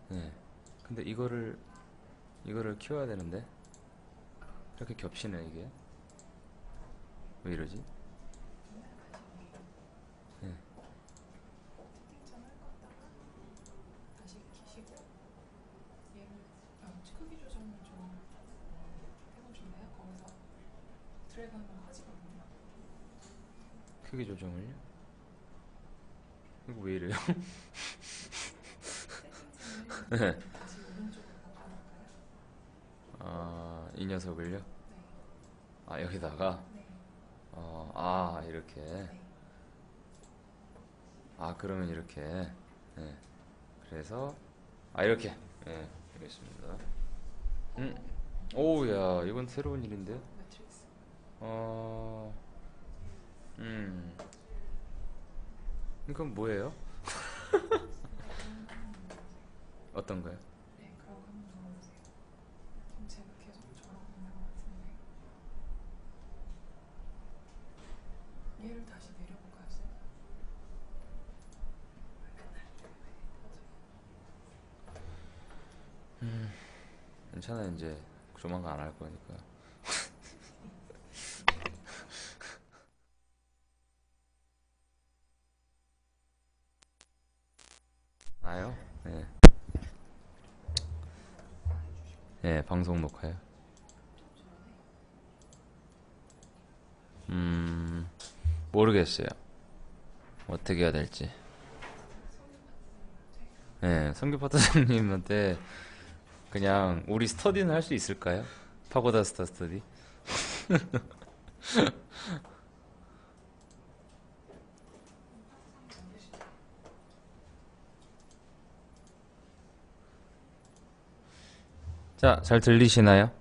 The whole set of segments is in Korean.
네. 근데 이거를 키워야 되는데 이렇게 겹치네 이게. 왜 이러지? 네. 세팅창을 껐다가 다시 키시고 얘를 크기 조정을 좀 해보실래요? 거기서 드래그하면 커지거든요. 크기 조정을요? 이거 왜 이래요? 세팅창을 네. 다시 오른쪽으로 바꿔볼까요? 아, 이 녀석을요? 네. 아, 여기다가 네. 이렇게. 네. 아, 그러면 이렇게. 네. 그래서 이렇게. 네, 알겠습니다. 음, 오우야, 이건 새로운 일인데요? 매트릭스. 어, 음, 이건 뭐예요? 어떤 거요? 네, 그럼 한번 눌러보세요. 그럼 제가 계속 적어보는 것 같은데 얘를 다시 내려볼까요, 쌤? 괜찮아, 이제 조만간 안 할 거니까. 아요? 네. 네, 방송 녹화요. 음, 모르겠어요. 어떻게 해야 될지. 네, 성규 파트장님한테 그냥 우리 스터디는 할 수 있을까요? 파고다 스타 스터디? 자, 잘 들리시나요?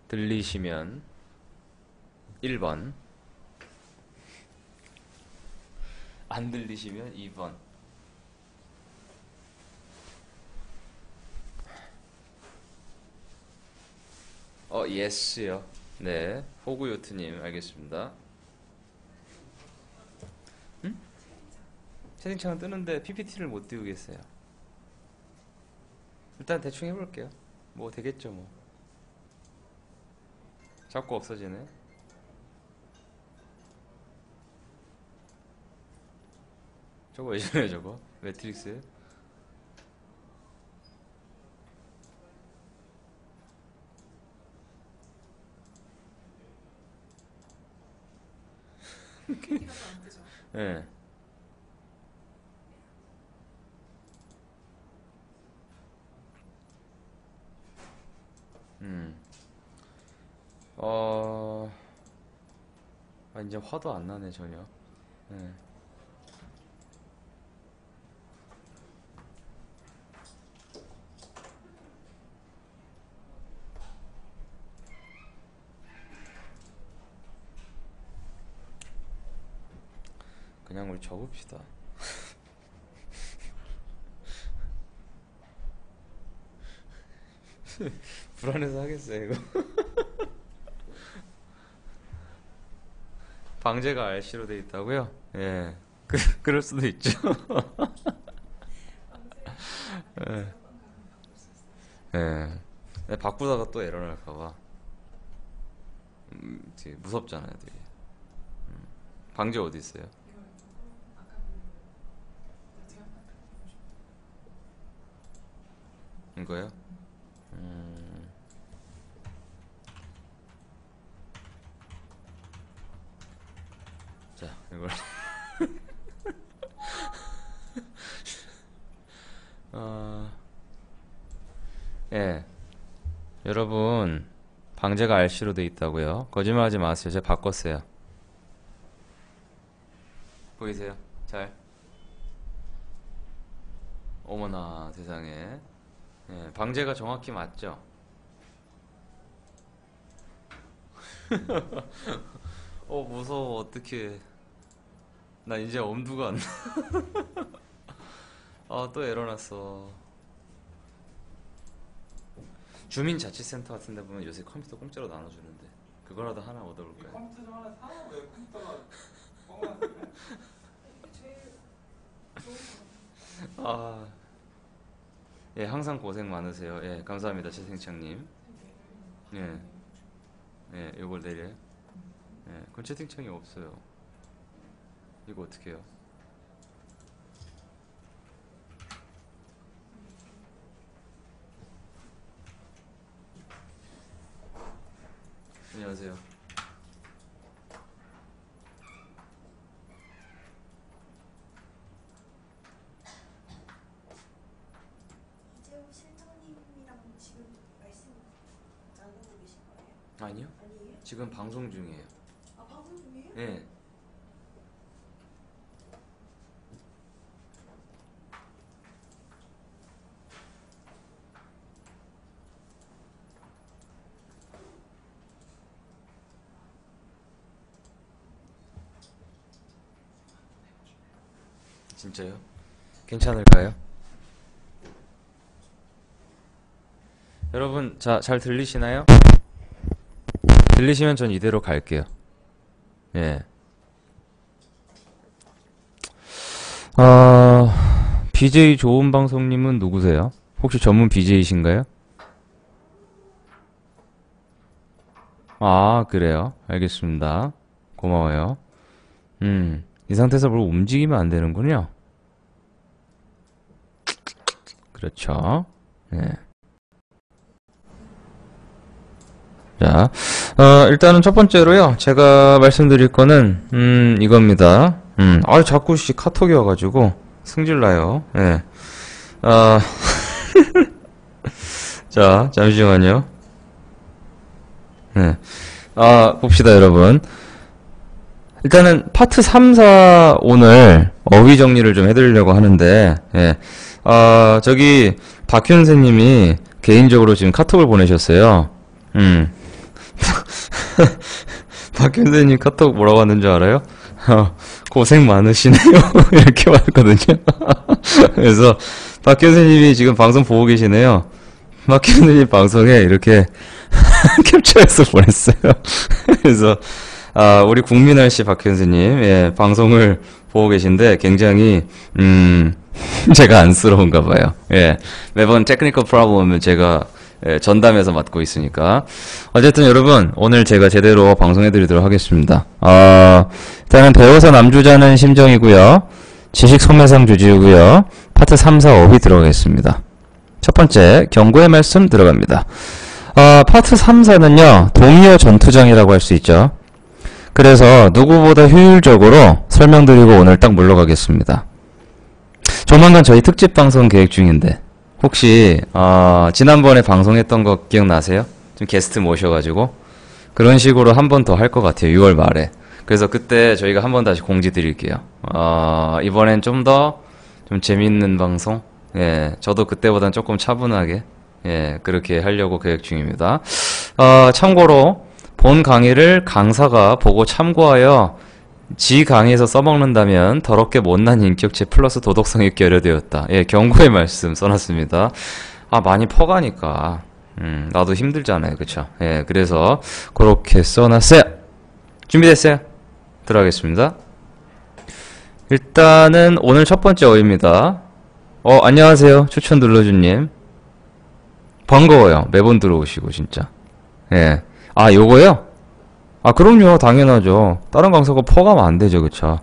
들리시면 1번, 안 들리시면 2번. 예스요. 네, 호구요트님, 알겠습니다. 채팅창은 뜨는데 PPT를 못 띄우겠어요. 일단 대충 해볼게요. 뭐 되겠죠, 뭐. 자꾸 없어지네. 저거 왜 저래, 저거? 매트릭스? PPT가 또 안 뜨죠? 예. 음. 어, 이제 화도 안 나네, 전혀. 예. 그냥 우리 접읍시다. 불안해서 하겠어요, 이거. 방제가 RC로 돼 있다고요? 예. 그럴 수도 있죠. 방제 한 번 가면 바꿀 수 있어요. 예. 근데 바꾸다가 또 에러 날까봐. 되게 무섭잖아요, 되게. 방제 어디 있어요? 이걸 보고 아까 제가 보고 싶어요. 이거요? 자, 이걸. 어, 예. 여러분, 방제가 RC로 돼 있다고요? 거짓말하지 마세요. 제가 바꿨어요. 보이세요? 잘? 어머나 세상에. 예, 방제가 정확히 맞죠? 무서워. 어떡해. 나 이제 엄두가 안 나. 또 에러 났어. 주민자치센터 같은 데 보면 요새 컴퓨터 공짜로 나눠주는데 그거라도 하나 얻어볼까요? 컴퓨터 좀 하나 사? 왜 컴퓨터가 뻥만 쓰래? 이게 제일 좋은 거 같아요. 아, 예, 항상 고생 많으세요. 예, 감사합니다, 채팅창님. 예, 예, 요걸 내려요. 예, 그건 채팅창이 없어요. 이거 어떻게 해요? 안녕하세요. 이재호 실장님이랑 지금 말씀 나누고 계신 거예요? 아니요, 아니에요? 지금 방송 중이에요. 아, 방송 중이에요? 예. 진짜요? 괜찮을까요? 여러분, 자, 잘 들리시나요? 들리시면 전 이대로 갈게요. 예. BJ 좋은 방송님은 누구세요? 혹시 전문 BJ이신가요? 아, 그래요? 알겠습니다. 고마워요. 이 상태에서 뭘 움직이면 안 되는군요. 그렇죠. 네. 자, 일단은 첫 번째로요. 제가 말씀드릴 거는, 이겁니다. 자꾸 카톡이 와가지고, 승질나요. 예. 아, 자, 잠시만요. 네. 봅시다, 여러분. 일단은 파트 3, 4 오늘 어휘 정리를 좀 해드리려고 하는데, 예. 저기, 박현세님이 개인적으로 지금 카톡을 보내셨어요. 박현세님 카톡 뭐라고 왔는지 알아요? 고생 많으시네요. 이렇게 왔거든요. 그래서 박현세님이 지금 방송 보고 계시네요. 박현세님 방송에 이렇게 캡처해서 보냈어요. 그래서 우리 국민할씨 박현세님, 예, 방송을 보고 계신데 굉장히 제가 안쓰러운가 봐요. 예, 매번 테크니컬 프로블럼은 제가 전담해서 맡고 있으니까. 어쨌든 여러분, 오늘 제가 제대로 방송해드리도록 하겠습니다. 일단은 배워서 남주자는 심정이고요. 지식 소매상 주지우고요. 파트 3, 4, 5이 들어가겠습니다. 첫 번째, 경고의 말씀 들어갑니다. 파트 3, 4는요, 동의어 전투장이라고 할 수 있죠. 그래서 누구보다 효율적으로 설명드리고 오늘 딱 물러가겠습니다. 조만간 저희 특집 방송 계획 중인데, 혹시 지난번에 방송했던 거 기억나세요? 좀 게스트 모셔가지고 그런 식으로 한 번 더 할 것 같아요. 6월 말에. 그래서 그때 저희가 한 번 다시 공지 드릴게요. 이번엔 좀 더 좀 재밌는 방송, 예, 저도 그때보단 조금 차분하게, 예, 그렇게 하려고 계획 중입니다. 참고로 본 강의를 강사가 보고 참고하여 지 강의에서 써먹는다면 더럽게 못난 인격체 플러스 도덕성이 결여되었다. 예, 경고의 말씀 써놨습니다. 많이 퍼가니까 나도 힘들잖아요, 그쵸? 예, 그래서 그렇게 써놨어요. 준비됐어요? 들어가겠습니다. 일단은 오늘 첫 번째 어입니다. 안녕하세요, 추천 눌러주님. 반가워요, 매번 들어오시고 진짜. 예, 요거요? 그럼요, 당연하죠. 다른 강사가 퍼가면 안 되죠, 그쵸?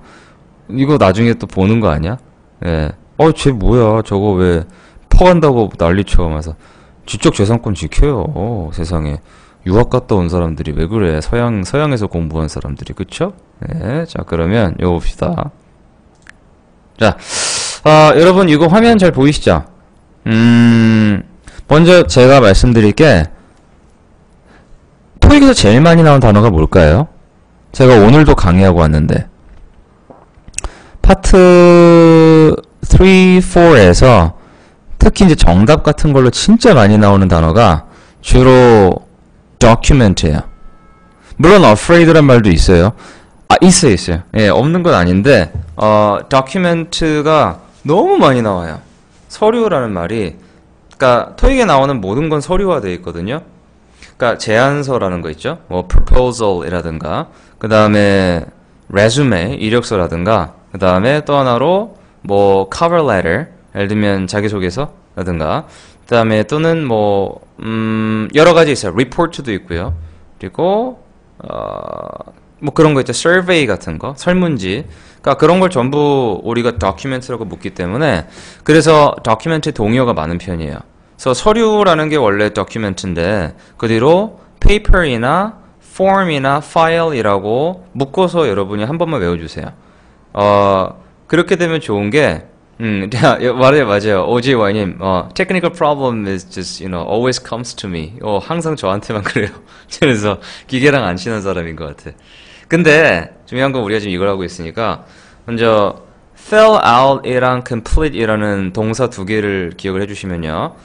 이거 나중에 또 보는 거 아니야? 예. 쟤 뭐야, 저거 왜 퍼간다고 난리쳐. 하면서 지적 재산권 지켜요, 세상에. 유학 갔다 온 사람들이 왜 그래? 서양에서 공부한 사람들이, 그쵸? 예. 자, 그러면 이거 봅시다. 자, 여러분 이거 화면 잘 보이시죠? 먼저 제가 말씀드릴 게, 토익에서 제일 많이 나온 단어가 뭘까요? 제가 오늘도 강의하고 왔는데 파트 3, 4에서 특히 이제 정답 같은 걸로 진짜 많이 나오는 단어가 주로 document예요. 물론 afraid란 말도 있어요. 있어요. 예, 없는 건 아닌데 document가 너무 많이 나와요. 서류라는 말이, 그러니까 토익에 나오는 모든 건 서류화되어 있거든요. 그러니까 제안서라는 거 있죠. 뭐 proposal이라든가, 그 다음에 resume 이력서라든가, 그 다음에 또 하나로 뭐 cover letter, 예를 들면 자기소개서라든가, 그 다음에 또는 뭐, 여러 가지 있어요. 리포트도 있고요. 그리고, 뭐 그런 거 있죠. survey 같은 거, 설문지. 그러니까 그런 걸 전부 우리가 document라고 묻기 때문에, 그래서 document의 동의어가 많은 편이에요. 그래서 서류라는 게 원래 document인데, 그 뒤로 paper이나 form이나 file이라고 묶어서 여러분이 한 번만 외워주세요. 그렇게 되면 좋은 게, 맞아요. OJY님, technical problem is just, always comes to me. 항상 저한테만 그래요. 그래서 기계랑 안 친한 사람인 것 같아. 근데, 중요한 건 우리가 지금 이걸 하고 있으니까, 먼저, fill out이랑 complete이라는 동사 두 개를 기억을 해주시면요.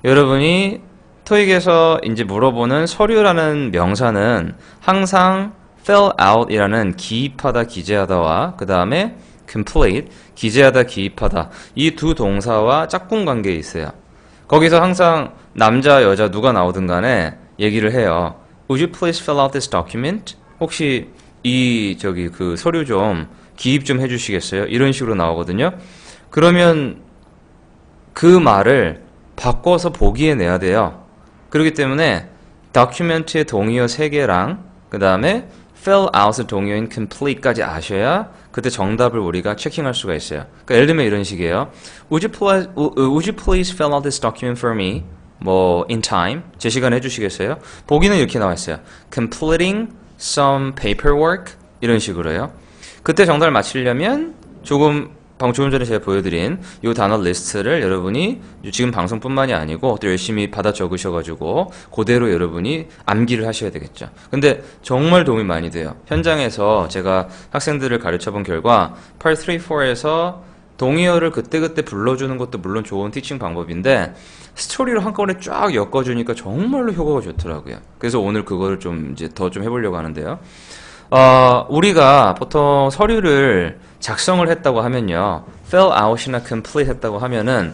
여러분이 토익에서 이제 물어보는 서류라는 명사는 항상 fill out이라는 기입하다, 기재하다와 그 다음에 complete, 기재하다, 기입하다 이 두 동사와 짝꿍 관계에 있어요. 거기서 항상 남자, 여자 누가 나오든 간에 얘기를 해요. Would you please fill out this document? 혹시 그 서류 좀 기입 좀 해주시겠어요? 이런 식으로 나오거든요. 그러면 그 말을 바꿔서 보기에 내야 돼요. 그렇기 때문에 document의 동의어 3개랑 그 다음에 fill out의 동의어인 complete까지 아셔야 그때 정답을 우리가 체킹할 수가 있어요. 그러니까 예를 들면 이런 식이에요. Would you please fill out this document for me? 뭐 in time? 제 시간에 해주시겠어요? 보기는 이렇게 나와 있어요. Completing some paperwork? 이런 식으로요. 그때 정답을 맞히려면 조금 전에 제가 보여드린 이 단어 리스트를 여러분이 지금 방송뿐만이 아니고 또 열심히 받아 적으셔가지고 그대로 여러분이 암기를 하셔야 되겠죠. 근데 정말 도움이 많이 돼요. 현장에서 제가 학생들을 가르쳐본 결과 Part 3, 4에서 동의어를 그때그때 불러주는 것도 물론 좋은 티칭 방법인데 스토리로 한꺼번에 쫙 엮어주니까 정말로 효과가 좋더라고요. 그래서 오늘 그거를 좀 이제 더 좀 해보려고 하는데요. 우리가 보통 서류를 작성을 했다고 하면요. fill out이나 complete 했다고 하면은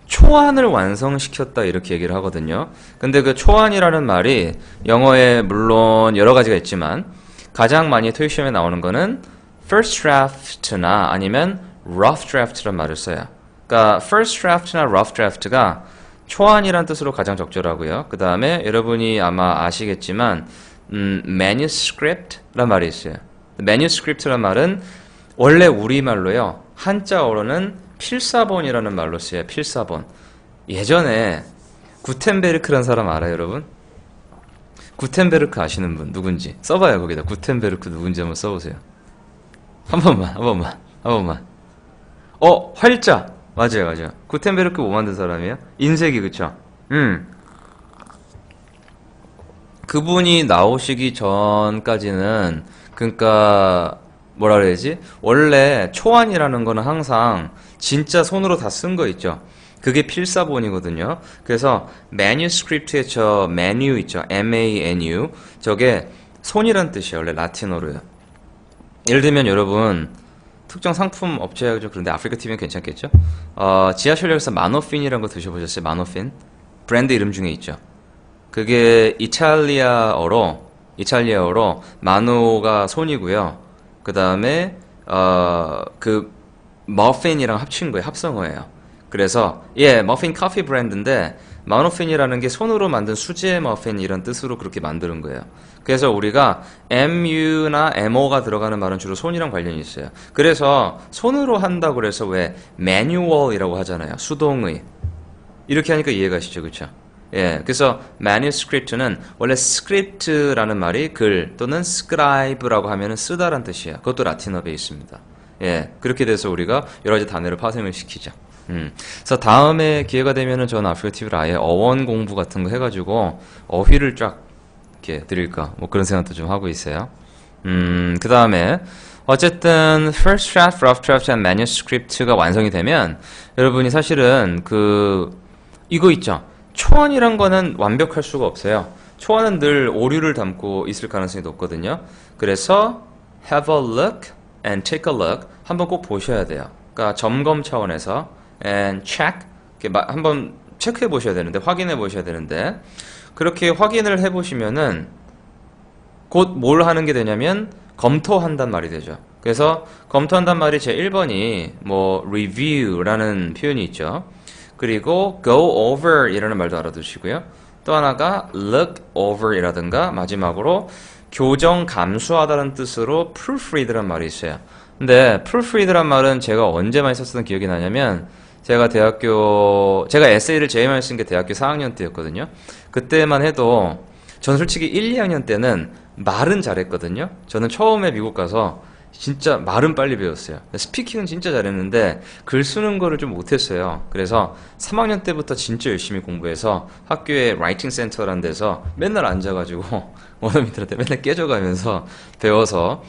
초안을 완성시켰다 이렇게 얘기를 하거든요. 근데 그 초안이라는 말이 영어에 물론 여러 가지가 있지만 가장 많이 토익 시험에 나오는 거는 first draft나 아니면 rough draft란 말을 써요. 그러니까 first draft나 rough draft가 초안이란 뜻으로 가장 적절하고요. 그 다음에 여러분이 아마 아시겠지만 manuscript란 말이 있어요. manuscript란 말은 원래 우리말로요. 한자어로는 필사본이라는 말로 써요. 필사본. 예전에 구텐베르크란 사람 알아요, 여러분? 구텐베르크 아시는 분 누군지 써봐요. 거기다 구텐베르크 누군지 한번 써보세요. 한 번만. 활자. 맞아요. 구텐베르크 뭐 만든 사람이에요? 인쇄기, 그쵸? 그분이 나오시기 전까지는 그러니까 뭐라 그래야지? 원래 초안이라는 거는 항상 진짜 손으로 다 쓴 거 있죠. 그게 필사본이거든요. 그래서 manuscript의 저 menu 있죠. M-A-N-U 저게 손이란 뜻이에요. 원래 라틴어로요. 예를 들면 여러분 특정 상품 업체죠. 그런데 아프리카 TV는 괜찮겠죠? 지하철역에서 마노핀이라는 거 드셔보셨어요? 마노핀? 브랜드 이름 중에 있죠. 그게 이탈리아어로 마노가 손이고요. 그 다음에 그 머핀이랑 합친 거예요. 합성어예요. 그래서 머핀 커피 브랜드인데 마노핀이라는 게 손으로 만든 수제 머핀 이런 뜻으로 그렇게 만드는 거예요. 그래서 우리가 MU나 MO가 들어가는 말은 주로 손이랑 관련이 있어요. 그래서 손으로 한다고 그래서 왜 매뉴얼이라고 하잖아요. 수동의. 이렇게 하니까 이해가 가시죠, 그렇죠? 그래서 manuscript는 원래 script라는 말이 글 또는 scribe라고 하면은 쓰다란 뜻이에요. 그것도 라틴어 베이스입니다. 그렇게 돼서 우리가 여러 가지 단어를 파생을 시키죠. 그래서 다음에 기회가 되면은 저는 아프리카 TV를 아예 어원 공부 같은 거 해가지고 어휘를 쫙 이렇게 드릴까 뭐 그런 생각도 좀 하고 있어요. 그 다음에 어쨌든 first draft, rough draft, and manuscript가 완성이 되면 여러분이 사실은 이거 있죠. 초안이란 거는 완벽할 수가 없어요. 초안은 늘 오류를 담고 있을 가능성이 높거든요. 그래서 have a look and take a look 한번 꼭 보셔야 돼요. 그러니까 점검 차원에서 and check 한번 체크해 보셔야 되는데 확인해 보셔야 되는데 그렇게 확인을 해 보시면은 곧 뭘 하는 게 되냐면 검토한단 말이 되죠. 그래서 검토한단 말이 제 1번이 뭐 review라는 표현이 있죠. 그리고 go over 이라는 말도 알아두시고요. 또 하나가 look over 이라든가 마지막으로 교정 감수하다는 뜻으로 proofread란 말이 있어요. 근데 proofread란 말은 제가 언제 많이 썼던 기억이 나냐면 제가 에세이를 제일 많이 쓴 게 대학교 4학년 때였거든요. 그때만 해도 전 솔직히 1, 2학년 때는 말은 잘했거든요. 저는 처음에 미국 가서 진짜 말은 빨리 배웠어요. 스피킹은 진짜 잘했는데 글 쓰는 거를 좀 못했어요. 그래서 3학년 때부터 진짜 열심히 공부해서 학교에 라이팅 센터라는 데서 맨날 앉아가지고 원어민들한테 맨날 깨져가면서 배워서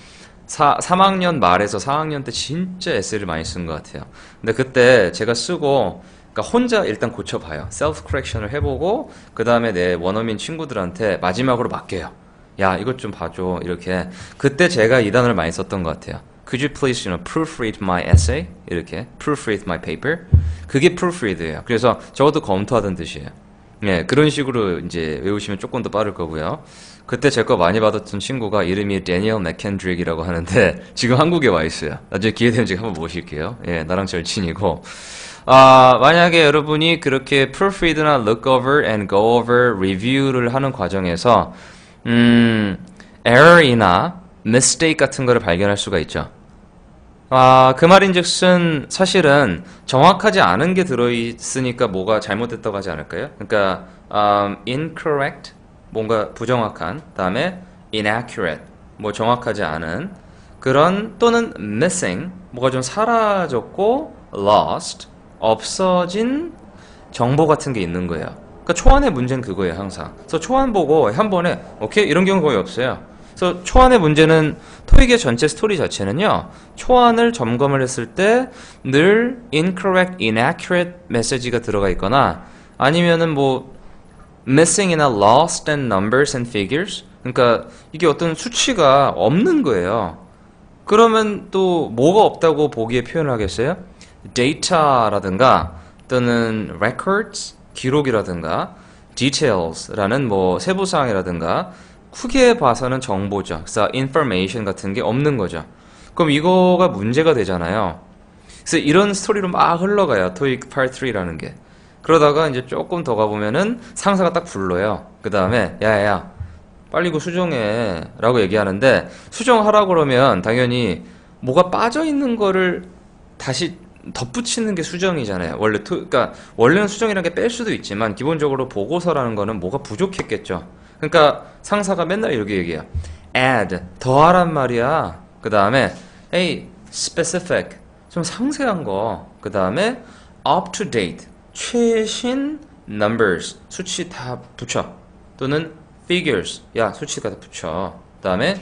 3학년 말에서 4학년 때 진짜 에세이를 많이 쓴 것 같아요. 근데 그때 제가 쓰고 그러니까 혼자 일단 고쳐봐요. 셀프 커렉션을 해보고 그 다음에 내 원어민 친구들한테 마지막으로 맡겨요. 야, 이것 좀 봐줘. 이렇게. 그때 제가 이 단어를 많이 썼던 것 같아요. Could you please, proofread my essay? 이렇게. proofread my paper? 그게 proofread예요. 그래서 적어도 검토하던 뜻이에요. 예, 그런 식으로 이제 외우시면 조금 더 빠를 거고요. 그때 제 거 많이 받았던 친구가 이름이 데니얼 맥켄드릭이라고 하는데 지금 한국에 와 있어요. 나중에 기회 되면 제가 한번 모실게요. 예, 나랑 절친이고. 만약에 여러분이 그렇게 proofread나 look over and go over review를 하는 과정에서 error이나 mistake 같은 거를 발견할 수가 있죠. 그 말인즉슨 사실은 정확하지 않은 게 들어있으니까 뭐가 잘못됐다고 하지 않을까요? 그러니까 incorrect, 뭔가 부정확한, 다음에 inaccurate, 뭐 정확하지 않은 그런 또는 missing, 뭐가 좀 사라졌고 lost, 없어진 정보 같은 게 있는 거예요. 그러니까 초안의 문제는 그거예요, 항상. 그래서 초안 보고 한 번에 오케이 이런 경우 거의 없어요. 그래서 초안의 문제는 토익의 전체 스토리 자체는요. 초안을 점검을 했을 때 늘 incorrect, inaccurate 메시지가 들어가 있거나 아니면은 뭐 missing이나 lost and numbers and figures. 그러니까 이게 어떤 수치가 없는 거예요. 그러면 또 뭐가 없다고 보기에 표현을 하겠어요? data라든가 또는 records, 기록이라든가 details라는 뭐 세부사항이라든가 크게 봐서는 정보죠. 그래서 information 같은 게 없는 거죠. 그럼 이거가 문제가 되잖아요. 그래서 이런 스토리로 막 흘러가요. 토익 Part 3라는 게. 그러다가 이제 조금 더 가보면은 상사가 딱 불러요. 그 다음에 야야야 빨리 이거 수정해 라고 얘기하는데 수정하라고 그러면 당연히 뭐가 빠져있는 거를 다시 덧붙이는 게 수정이잖아요. 그러니까 원래는 수정이라는 게 뺄 수도 있지만 기본적으로 보고서라는 거는 뭐가 부족했겠죠. 그러니까 상사가 맨날 이렇게 얘기해요. add, 더하란 말이야. 그 다음에 hey, specific, 좀 상세한 거. 그 다음에 up to date, 최신 numbers, 수치 다 붙여. 또는 figures, 야 수치 다 붙여. 그 다음에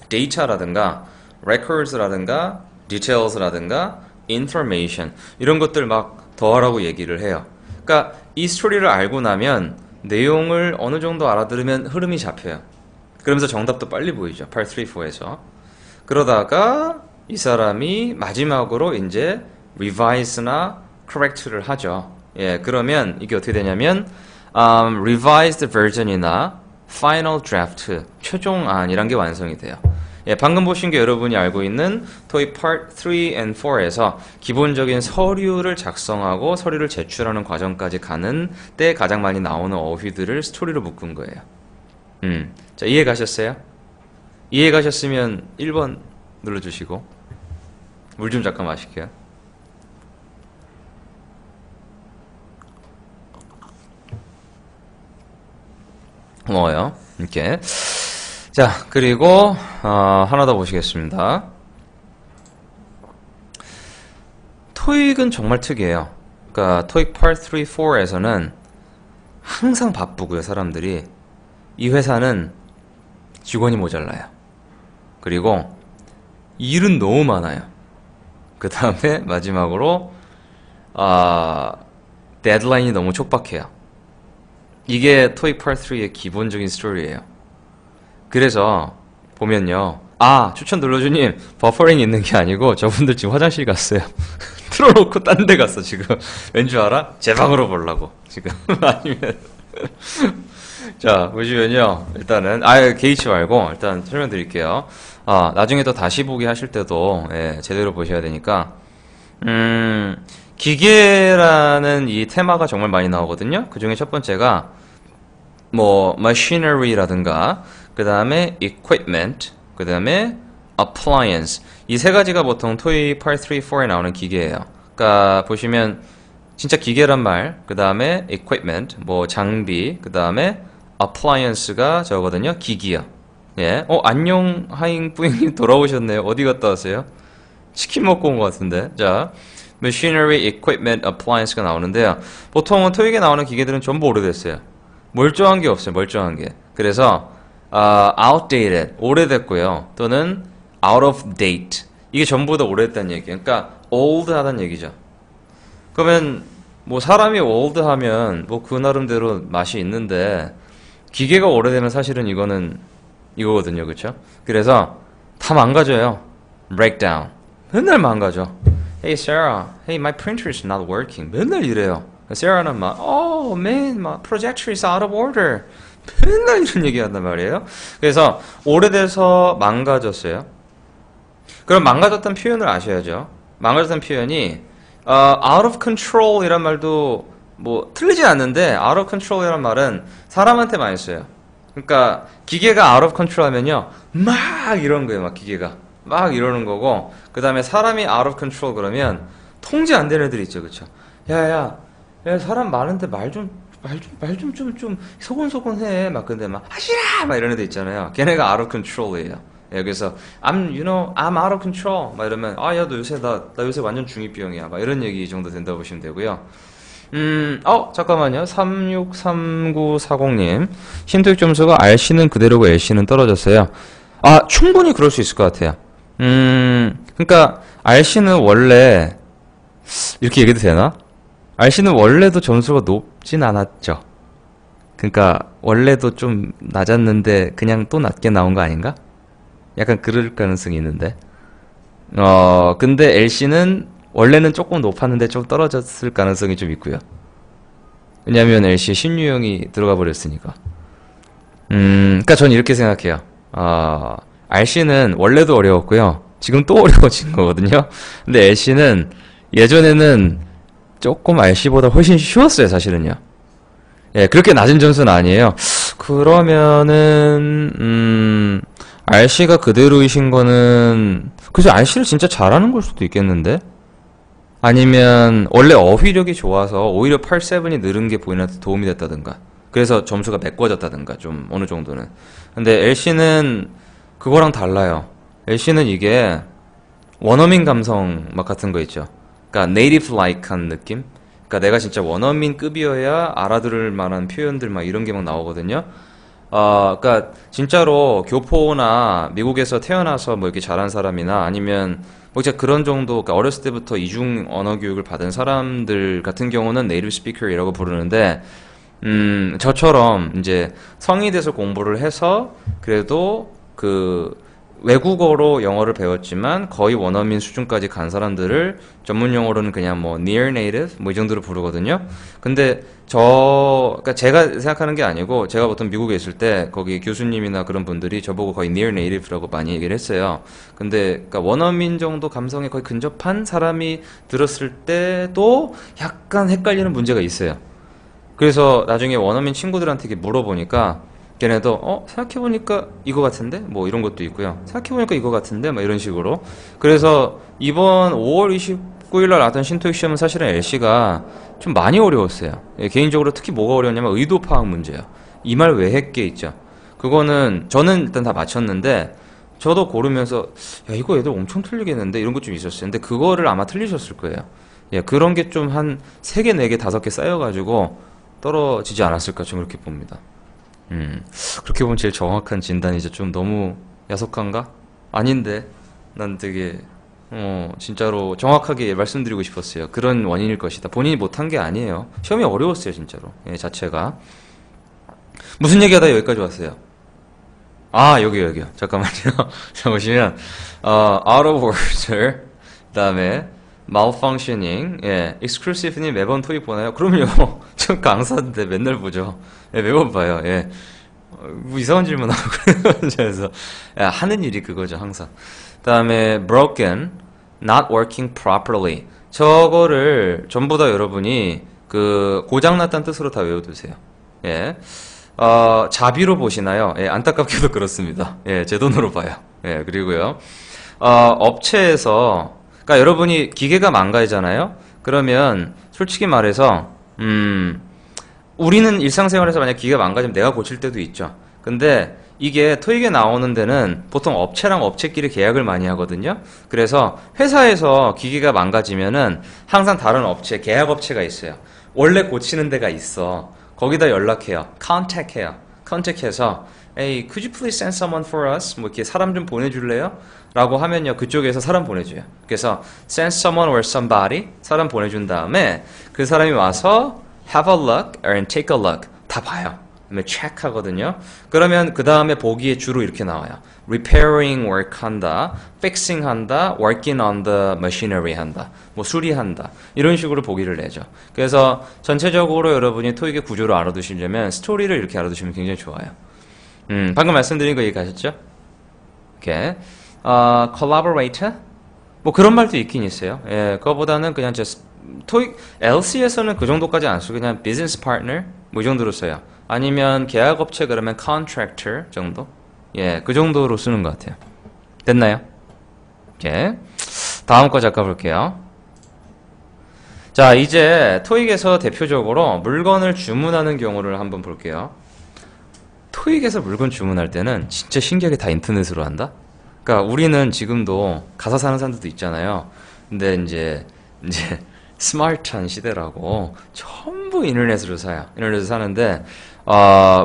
data라든가 records라든가 details라든가 information, 이런 것들 막 더하라고 얘기를 해요. 그러니까 이 스토리를 알고 나면 내용을 어느 정도 알아들으면 흐름이 잡혀요. 그러면서 정답도 빨리 보이죠. Part 3, 4에서. 그러다가 이 사람이 마지막으로 이제 revise나 correct를 하죠. 예, 그러면 이게 어떻게 되냐면 revised version이나 final draft, 최종안이란 게 완성이 돼요. 예, 방금 보신 게 여러분이 알고 있는 토익 Part 3 and 4에서 기본적인 서류를 작성하고 서류를 제출하는 과정까지 가는 때 가장 많이 나오는 어휘들을 스토리로 묶은 거예요. 자, 이해 가셨어요? 이해 가셨으면 1번 눌러주시고 물 좀 잠깐 마실게요. 고마워요. 이렇게. 자, 그리고 하나 더 보시겠습니다. 토익은 정말 특이해요. 그러니까 토익 Part 3, 4에서는 항상 바쁘고요, 사람들이. 이 회사는 직원이 모자라요. 그리고 일은 너무 많아요. 그 다음에 마지막으로 데드라인이 너무 촉박해요. 이게 토익 Part 3의 기본적인 스토리예요. 그래서 보면요. 추천 눌러주님, 버퍼링이 있는 게 아니고 저분들 지금 화장실 갔어요. 틀어놓고 딴 데 갔어 지금. 왠 줄 알아? 제 방으로 보려고 지금. 아니면 자, 보시면요. 일단은, 개의치 말고, 일단 설명드릴게요. 나중에 또 다시 보기 하실 때도, 예, 제대로 보셔야 되니까. 기계라는 이 테마가 정말 많이 나오거든요. 그 중에 첫 번째가, 뭐, machinery라든가, 그 다음에 equipment, 그 다음에 appliance. 이 세 가지가 보통 토익 Part 3, 4에 나오는 기계예요. 그러니까, 보시면, 진짜 기계란 말, 그 다음에 equipment, 뭐, 장비, 그 다음에 appliance가 저거거든요. 기기요. 예. 안녕, 하잉 뿌잉님 돌아오셨네요. 어디 갔다 왔어요? 치킨 먹고 온 것 같은데. 자, machinery, equipment, appliance가 나오는데요. 보통은 토익에 나오는 기계들은 전부 오래됐어요. 멀쩡한 게 없어요. 멀쩡한 게. 그래서 outdated, 오래됐고요. 또는 out of date. 이게 전부 다 오래됐다는 얘기예요. 그러니까 old 하다는 얘기죠. 그러면 뭐 사람이 old 하면 뭐 그 나름대로 맛이 있는데 기계가 오래되면 사실은 이거는 이거거든요. 그쵸? 그래서 다 망가져요. breakdown. 맨날 망가져. Hey Sarah, hey my printer is not working. 맨날 이래요. Sarah는 막 oh man, my projector is out of order. 맨날 이런 얘기 한단 말이에요. 그래서 오래돼서 망가졌어요. 그럼 망가졌다는 표현을 아셔야죠. 망가졌다는 표현이 out of control 이란 말도 뭐 틀리지 않는데 out of control 이란 말은 사람한테 많이 써요. 그러니까 기계가 out of control 하면요 막 이런 거예요. 막 기계가 막 이러는 거고, 그 다음에 사람이 out of control 그러면 통제 안 되는 애들이 있죠. 그쵸? 야 사람 많은데 말 좀 소곤소곤해. 막 근데 막 하시라 막 이런 애들 있잖아요. 걔네가 out of control이에요. 예, 그래서 I'm out of control 막 이러면 야 너 요새 나 요새 완전 중2병이야 막 이런 얘기 정도 된다고 보시면 되고요. 잠깐만요. 363940님 신토익 점수가 RC는 그대로고 LC는 떨어졌어요. 충분히 그럴 수 있을 것 같아요. 그러니까 RC는 원래 이렇게 얘기해도 되나? RC는 원래도 점수가 높진 않았죠. 그러니까 원래도 좀 낮았는데 그냥 또 낮게 나온 거 아닌가? 약간 그럴 가능성이 있는데. 근데 LC는 원래는 조금 높았는데 좀 떨어졌을 가능성이 좀 있고요. 왜냐면 LC에 신유형이 들어가 버렸으니까. 그러니까 전 이렇게 생각해요. RC는 원래도 어려웠고요. 지금 또 어려워진 거거든요. 근데 LC는 예전에는 조금 RC보다 훨씬 쉬웠어요, 사실은요. 예, 그렇게 낮은 점수는 아니에요. 그러면은, RC가 그대로이신 거는, 그래서 RC를 진짜 잘하는 걸 수도 있겠는데? 아니면, 원래 어휘력이 좋아서 오히려 8-7이 늘은 게 본인한테 도움이 됐다든가. 그래서 점수가 메꿔졌다든가, 좀, 어느 정도는. 근데 LC는 그거랑 달라요. LC는 이게, 원어민 감성 막 같은 거 있죠. 그러니까 네이티브 라이크한 느낌? 그러니까 내가 진짜 원어민급이어야 알아들을 만한 표현들 막 이런 게 막 나오거든요. 그러니까 진짜로 교포나 미국에서 태어나서 뭐 이렇게 자란 사람이나 아니면 뭐 진짜 그런 정도, 그러니까 어렸을 때부터 이중 언어 교육을 받은 사람들 같은 경우는 네이티브 스피커이라고 부르는데, 저처럼 이제 성인이 돼서 공부를 해서 그래도 그 외국어로 영어를 배웠지만 거의 원어민 수준까지 간 사람들을 전문 용어로는 그냥 뭐 near native 뭐 이 정도로 부르거든요. 근데 그러니까 제가 생각하는 게 아니고, 제가 보통 미국에 있을 때 거기 교수님이나 그런 분들이 저보고 거의 near native라고 많이 얘기를 했어요. 근데 그러니까 원어민 정도 감성에 거의 근접한 사람이 들었을 때도 약간 헷갈리는 문제가 있어요. 그래서 나중에 원어민 친구들한테 이렇게 물어보니까 걔네도 생각해보니까 이거 같은데? 뭐 이런 것도 있고요. 생각해보니까 이거 같은데? 막 이런 식으로. 그래서 이번 5월 29일 날 나왔던 신토익 시험은 사실은 LC가 좀 많이 어려웠어요. 예, 개인적으로 특히 뭐가 어려웠냐면 의도 파악 문제예요. 이 말 왜 했게 있죠. 그거는 저는 일단 다 맞췄는데 저도 고르면서 야 이거 애들 엄청 틀리겠는데 이런 것 좀 있었어요. 근데 그거를 아마 틀리셨을 거예요. 예, 그런 게 좀 한 3개, 4개, 5개 쌓여가지고 떨어지지 않았을까 좀 그렇게 봅니다. 그렇게 보면 제일 정확한 진단이죠. 좀 너무 야속한가? 아닌데, 난 되게, 진짜로 정확하게 말씀드리고 싶었어요. 그런 원인일 것이다. 본인이 못한 게 아니에요. 시험이 어려웠어요, 진짜로. 예, 자체가. 무슨 얘기하다 여기까지 왔어요? 여기요. 잠깐만요. 자, 보시면, out of order, 그 다음에, malfunctioning, 예, exclusive님 매번 토익 보나요? 그럼요. 전 강사인데 맨날 보죠. 예, 매번 봐요. 예. 뭐 이상한 질문하고 그래서 야, 하는 일이 그거죠 항상. 그다음에 broken, not working properly. 저거를 전부 다 여러분이 그 고장났다는 뜻으로 다 외워두세요. 예. 자비로 보시나요? 예, 안타깝게도 그렇습니다. 예, 제 돈으로 봐요. 예, 그리고요. 업체에서, 그러니까 여러분이 기계가 망가지잖아요? 그러면 솔직히 말해서, 우리는 일상생활에서 만약 기계가 망가지면 내가 고칠 때도 있죠. 근데 이게 토익에 나오는 데는 보통 업체랑 업체끼리 계약을 많이 하거든요. 그래서 회사에서 기계가 망가지면은 항상 다른 업체, 계약 업체가 있어요. 원래 고치는 데가 있어. 거기다 연락해요. contact해요. contact해서 Hey, could you please send someone for us? 뭐 이렇게 사람 좀 보내줄래요? 라고 하면요. 그쪽에서 사람 보내줘요. 그래서 send someone or somebody 사람 보내준 다음에 그 사람이 와서 have a look or take a look 다 봐요. 그다음에 check 하거든요. 그러면 그 다음에 보기에 주로 이렇게 나와요. repairing work 한다, fixing 한다, working on the machinery 한다, 뭐 수리한다 이런 식으로 보기를 내죠. 그래서 전체적으로 여러분이 토익의 구조를 알아두시려면 스토리를 이렇게 알아두시면 굉장히 좋아요. 방금 말씀드린 거 이해가셨죠? 이렇게 collaborator 뭐 그런 말도 있긴 있어요. 예, 그거보다는 그냥 just 토익 LC에서는 그 정도까지 안 쓰고 그냥 business partner 뭐 이 정도로 써요. 아니면 계약업체 그러면 contractor 정도? 예, 그 정도로 쓰는 것 같아요. 됐나요? 예. 다음 거 잠깐 볼게요. 자, 이제 토익에서 대표적으로 물건을 주문하는 경우를 한번 볼게요. 토익에서 물건 주문할 때는 진짜 신기하게 다 인터넷으로 한다? 그러니까 우리는 지금도 가사 사는 사람들도 있잖아요. 근데 이제 스마트한 시대라고 전부 인터넷으로 사요. 인터넷으로 사는데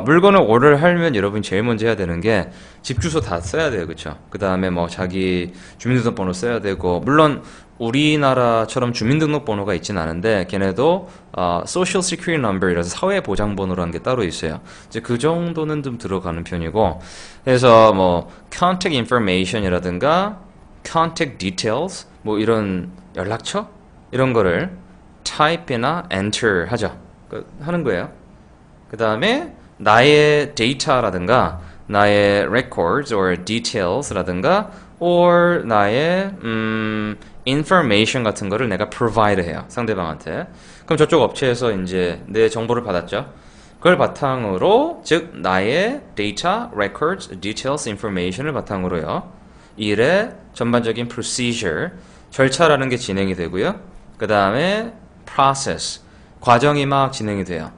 물건을 오더를 하려면 여러분 제일 먼저 해야 되는 게 집 주소 다 써야 돼요. 그쵸? 그 다음에 뭐 자기 주민등록번호 써야 되고 물론 우리나라처럼 주민등록번호가 있진 않은데 걔네도 Social Security Number이라서 사회보장번호라는 게 따로 있어요. 이제 그 정도는 좀 들어가는 편이고 그래서 뭐 Contact Information이라든가 Contact Details 뭐 이런 연락처? 이런 거를 type이나 enter 하죠. 하는 거예요. 그 다음에 나의 데이터라든가 나의 records or details라든가 or 나의 information 같은 거를 내가 provide 해요. 상대방한테. 그럼 저쪽 업체에서 이제 내 정보를 받았죠. 그걸 바탕으로 즉 나의 data, records, details, information을 바탕으로요. 일의 전반적인 procedure, 절차라는 게 진행이 되고요. 그 다음에 process, 과정이 막 진행이 돼요.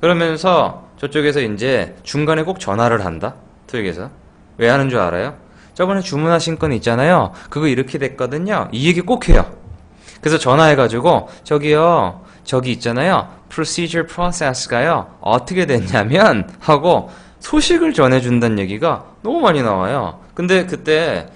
그러면서 저쪽에서 이제 중간에 꼭 전화를 한다. 토익에서. 왜 하는 줄 알아요? 저번에 주문하신 건 있잖아요. 그거 이렇게 됐거든요. 이 얘기 꼭 해요. 그래서 전화해가지고 저기요. 저기 있잖아요. procedure process가요. 어떻게 됐냐면 하고 소식을 전해준다는 얘기가 너무 많이 나와요. 근데 그때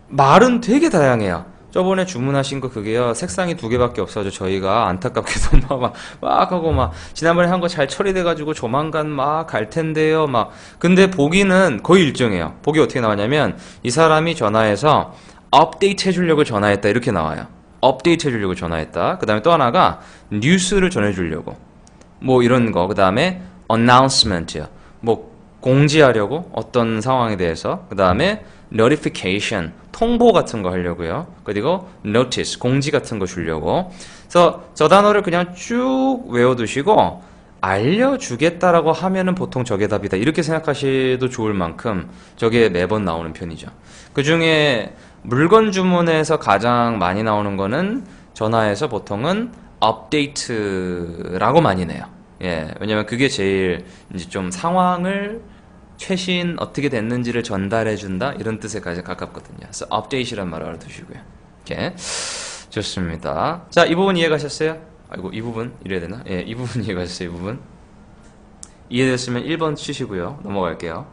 말은 되게 다양해요. 저번에 주문하신 거 그게요 색상이 2개밖에 없어서 저희가 안타깝게도 막 하고 막 지난번에 한 거 잘 처리돼가지고 조만간 막 갈 텐데요 막 근데 보기는 거의 일정해요. 보기 어떻게 나왔냐면 이 사람이 전화해서 업데이트 해주려고 전화했다 이렇게 나와요. 업데이트 해주려고 전화했다. 그 다음에 또 하나가 뉴스를 전해주려고 뭐 이런 거. 그 다음에 announcement요. 뭐 공지하려고 어떤 상황에 대해서. 그 다음에 notification 통보 같은 거 하려고요. 그리고 notice 공지 같은 거 주려고. 그래서 저 단어를 그냥 쭉 외워두시고 알려주겠다라고 하면은 보통 저게 답이다 이렇게 생각하셔도 좋을 만큼 저게 매번 나오는 편이죠. 그 중에 물건 주문에서 가장 많이 나오는 거는 전화해서 보통은 update라고 많이 내요. 예, 왜냐면 그게 제일 이제 좀 상황을 최신 어떻게 됐는지를 전달해준다 이런 뜻에 가깝거든요. 그래서 update이란 말을 알아두시고요. 이렇게 좋습니다. 자, 이 부분 이해가셨어요? 아이고 이 부분 이래야 되나? 예, 이 부분 이해가셨어요? 이 부분 이해됐으면 1번 치시고요. 넘어갈게요.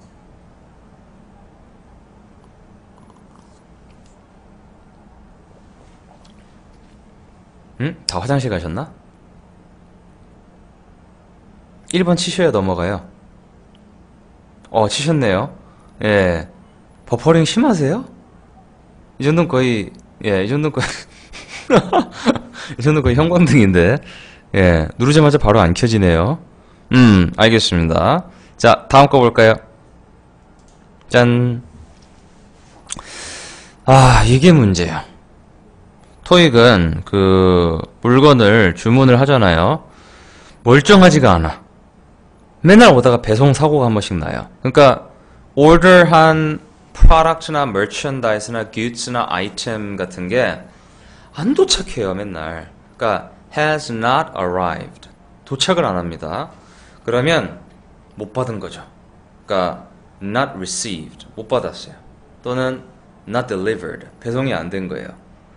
다 화장실 가셨나? 1번 치셔야 넘어가요. 치셨네요. 예. 버퍼링 심하세요? 이 정도는 거의, 예, 이 정도는 거의, 이 정도는 거의 형광등인데. 예. 누르자마자 바로 안 켜지네요. 알겠습니다. 자, 다음 거 볼까요? 짠. 아, 이게 문제야. 토익은 그 물건을 주문을 하잖아요. 멀쩡하지가 않아. 맨날 오다가 배송 사고가 한 번씩 나요. 그러니까 order한 product나 merchandise나 goods나 item 같은 게 안 도착해요, 맨날. 그러니까 has not arrived. 도착을 안 합니다. 그러면 못 받은 거죠. 그러니까 not received. 못 받았어요. 또는 not delivered. 배송이 안 된 거예요.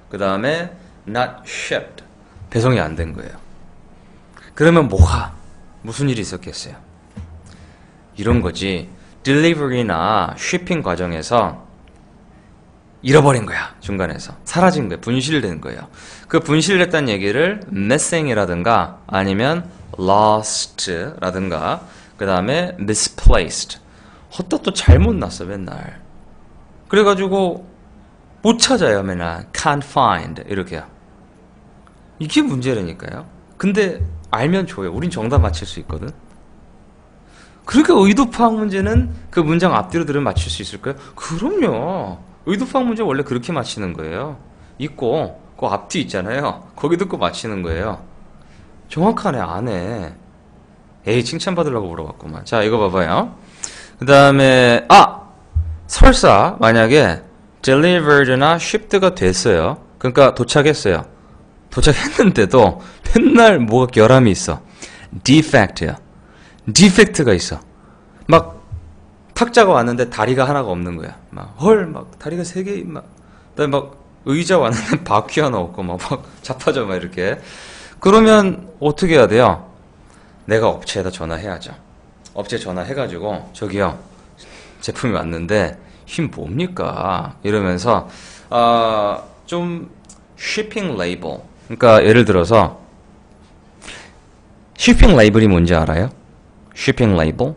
그 다음에 not shipped. 배송이 안 된 거예요. 그러면 무슨 일이 있었겠어요? 이런 거지. 딜리버리나 쉬핑 과정에서 잃어버린 거야. 중간에서. 사라진 거야. 분실된 거예요. 그 분실됐다는 얘기를 missing이라든가 아니면 lost라든가 그 다음에 misplaced. 헛것도 잘못 났어 맨날. 그래가지고 못 찾아요 맨날. can't find 이렇게요. 이게 문제라니까요. 근데 알면 좋아요. 우린 정답 맞힐 수 있거든. 그러니까 의도 파악 문제는 그 문장 앞뒤로 들으면 맞출 수 있을까요? 그럼요. 의도 파악 문제 원래 그렇게 맞히는 거예요. 있고 그 앞뒤 있잖아요. 거기 듣고 맞히는 거예요. 정확하네. 안 해. 에이 칭찬받으려고 물어봤구만. 자 이거 봐봐요. 그 다음에 설사 만약에 delivered나 shipped가 됐어요. 그러니까 도착했어요. 도착했는데도 맨날 뭐가 결함이 있어. defect야. 디펙트가 있어. 막 탁자가 왔는데 다리가 하나가 없는 거야. 막 다리가 3개 막 의자 왔는데 바퀴 하나 없고 막 자빠져 막 이렇게. 그러면 어떻게 해야 돼요? 내가 업체에다 전화해야죠. 업체 전화해가지고 저기요 제품이 왔는데 힘 뭡니까? 이러면서 좀 shipping label. 그러니까 예를 들어서 shipping label이 뭔지 알아요? shipping label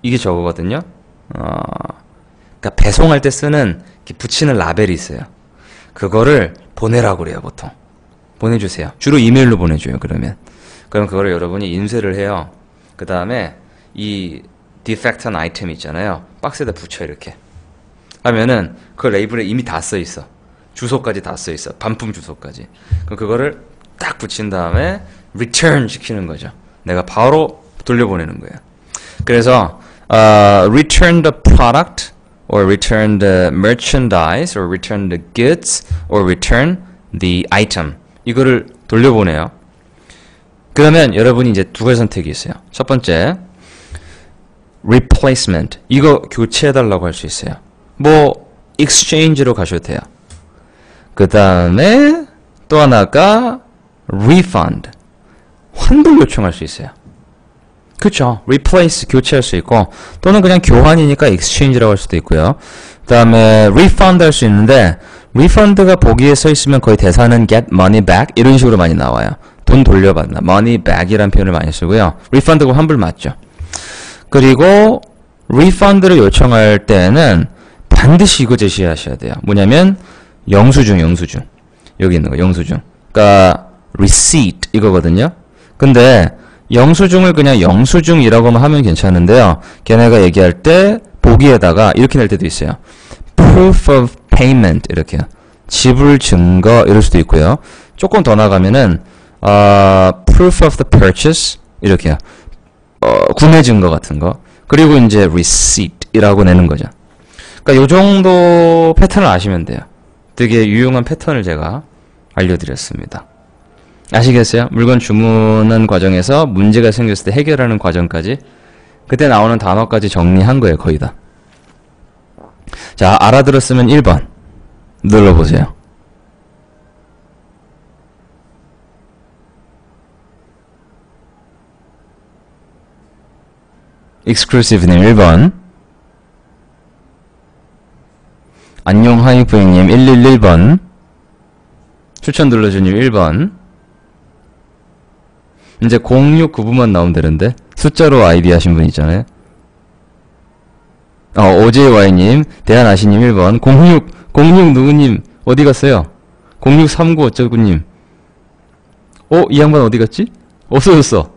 이게 저거거든요. 그러니까 배송할 때 쓰는 붙이는 라벨이 있어요. 그거를 보내라고 그래요. 보통 보내주세요. 주로 이메일로 보내줘요. 그럼 그거를 여러분이 인쇄를 해요. 그 다음에 이 defect한 아이템 있잖아요. 박스에다 붙여 이렇게 하면은 그 레이블에 이미 다 써 있어. 주소까지 다 써 있어. 반품 주소까지. 그럼 그거를 딱 붙인 다음에 return 시키는 거죠. 내가 바로 돌려보내는 거예요. 그래서 return the product or return the merchandise or return the goods or return the item 이거를 돌려보내요. 그러면 여러분이 이제 두 가지 선택이 있어요. 첫 번째 replacement 이거 교체해달라고 할 수 있어요. 뭐 exchange로 가셔도 돼요. 그 다음에 또 하나가 refund 환불 요청할 수 있어요. 그쵸. replace 교체할 수 있고 또는 그냥 교환이니까 exchange라고 할 수도 있고요. 그 다음에 refund 할 수 있는데 refund가 보기에 써 있으면 거의 대사는 get money back 이런 식으로 많이 나와요. 돈 돌려받나 money back이라는 표현을 많이 쓰고요. refund가 환불 맞죠. 그리고 refund를 요청할 때는 반드시 이거 제시하셔야 돼요. 뭐냐면 영수증 여기 있는 거 영수증. 그러니까 receipt 이거거든요. 근데 영수증을 그냥 영수증이라고만 하면 괜찮은데요. 걔네가 얘기할 때 보기에다가 이렇게 낼 때도 있어요. proof of payment 이렇게요. 지불 증거 이럴 수도 있고요. 조금 더 나가면은 proof of the purchase 이렇게요. 구매 증거 같은 거. 그리고 이제 receipt이라고 내는 거죠. 그러니까 요 정도 패턴을 아시면 돼요. 되게 유용한 패턴을 제가 알려드렸습니다. 아시겠어요? 물건 주문하는 과정에서 문제가 생겼을 때 해결하는 과정까지 그때 나오는 단어까지 정리한 거예요. 거의 다. 자, 알아들었으면 1번 눌러보세요. exclusive님 1번 안녕 하이프님 111번 추천 눌러주님 1번 이제 069부만 나오면 되는데 숫자로 아이디 하신 분 있잖아요. OJY님 대한아시님 1번 06 누구님 어디 갔어요? 0639 어쩌구님 이 양반 어디 갔지? 없어졌어.